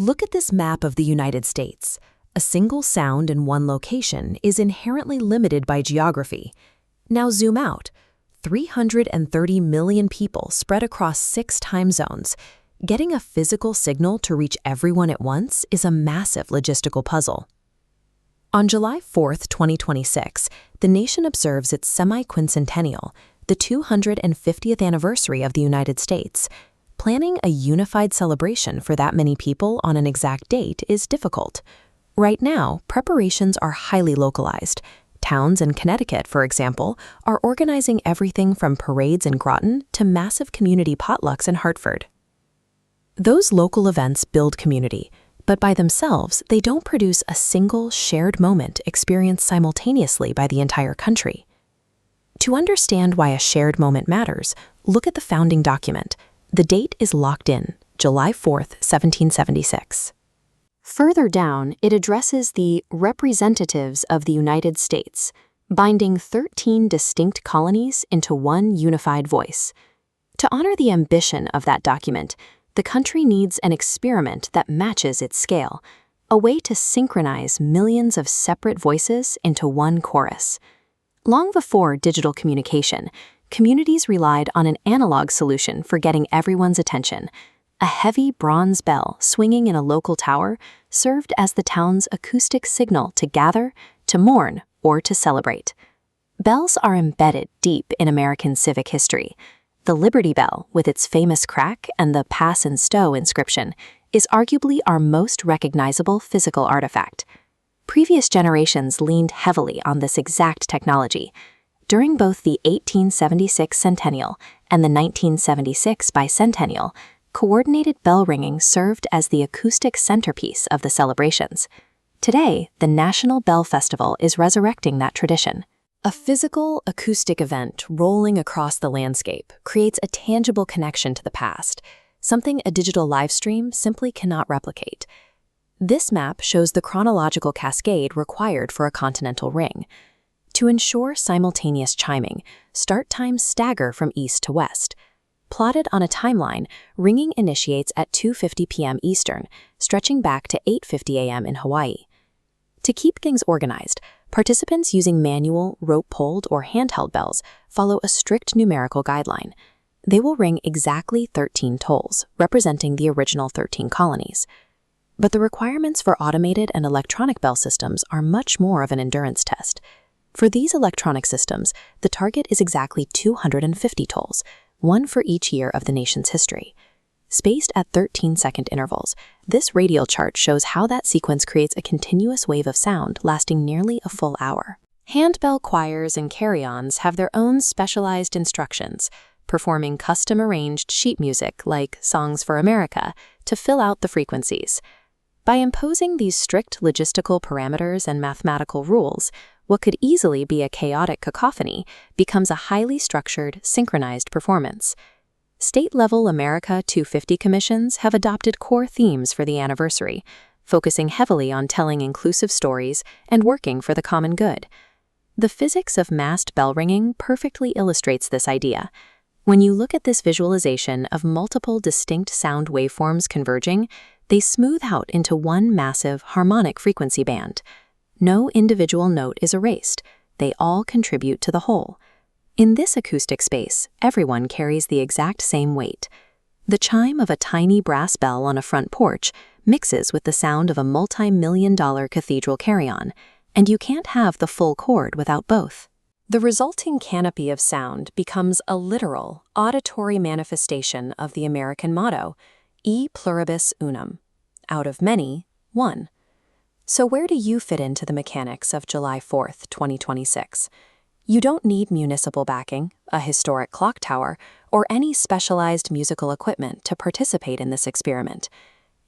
Look at this map of the United States. A single sound in one location is inherently limited by geography. Now zoom out. 330 million people spread across 6 time zones. Getting a physical signal to reach everyone at once is a massive logistical puzzle. On July 4, 2026, the nation observes its semi-quincentennial, the 250th anniversary of the United States. Planning a unified celebration for that many people on an exact date is difficult. Right now, preparations are highly localized. Towns in Connecticut, for example, are organizing everything from parades in Groton to massive community potlucks in Hartford. Those local events build community, but by themselves, they don't produce a single shared moment experienced simultaneously by the entire country. To understand why a shared moment matters, look at the founding document. The date is locked in, July 4, 1776. Further down, it addresses the representatives of the United States, binding 13 distinct colonies into one unified voice. To honor the ambition of that document, the country needs an experiment that matches its scale, a way to synchronize millions of separate voices into one chorus. Long before digital communication, communities relied on an analog solution for getting everyone's attention. A heavy bronze bell swinging in a local tower served as the town's acoustic signal to gather, to mourn, or to celebrate. Bells are embedded deep in American civic history. The Liberty Bell, with its famous crack and the Pass and Stow inscription, is arguably our most recognizable physical artifact. Previous generations leaned heavily on this exact technology. During both the 1876 centennial and the 1976 bicentennial, coordinated bell ringing served as the acoustic centerpiece of the celebrations. Today, the National Bell Festival is resurrecting that tradition. A physical, acoustic event rolling across the landscape creates a tangible connection to the past, something a digital live stream simply cannot replicate. This map shows the chronological cascade required for a continental ring. To ensure simultaneous chiming, start times stagger from east to west. Plotted on a timeline, ringing initiates at 2:50 p.m. Eastern, stretching back to 8:50 a.m. in Hawaii. To keep things organized, participants using manual, rope-pulled, or handheld bells follow a strict numerical guideline. They will ring exactly 13 tolls, representing the original 13 colonies. But the requirements for automated and electronic bell systems are much more of an endurance test. For these electronic systems, the target is exactly 250 tolls, one for each year of the nation's history. Spaced at 13-second intervals, this radial chart shows how that sequence creates a continuous wave of sound lasting nearly a full hour. Handbell choirs and carry-ons have their own specialized instructions, performing custom-arranged sheet music like Songs for America to fill out the frequencies. By imposing these strict logistical parameters and mathematical rules, what could easily be a chaotic cacophony becomes a highly structured, synchronized performance. State-level America 250 commissions have adopted core themes for the anniversary, focusing heavily on telling inclusive stories and working for the common good. The physics of massed bell ringing perfectly illustrates this idea. When you look at this visualization of multiple distinct sound waveforms converging, they smooth out into one massive harmonic frequency band. No individual note is erased. They all contribute to the whole. In this acoustic space, everyone carries the exact same weight. The chime of a tiny brass bell on a front porch mixes with the sound of a multi-million-dollar cathedral carry-on, and you can't have the full chord without both. The resulting canopy of sound becomes a literal, auditory manifestation of the American motto, E pluribus unum, out of many, one. So where do you fit into the mechanics of July 4th, 2026? You don't need municipal backing, a historic clock tower, or any specialized musical equipment to participate in this experiment.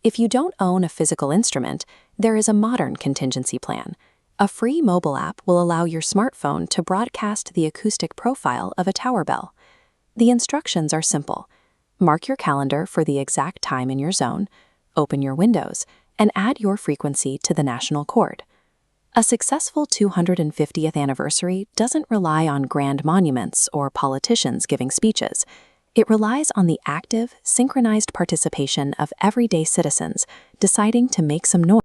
If you don't own a physical instrument, there is a modern contingency plan. A free mobile app will allow your smartphone to broadcast the acoustic profile of a tower bell. The instructions are simple. Mark your calendar for the exact time in your zone, open your windows, and add your frequency to the national chord. A successful 250th anniversary doesn't rely on grand monuments or politicians giving speeches. It relies on the active, synchronized participation of everyday citizens deciding to make some noise.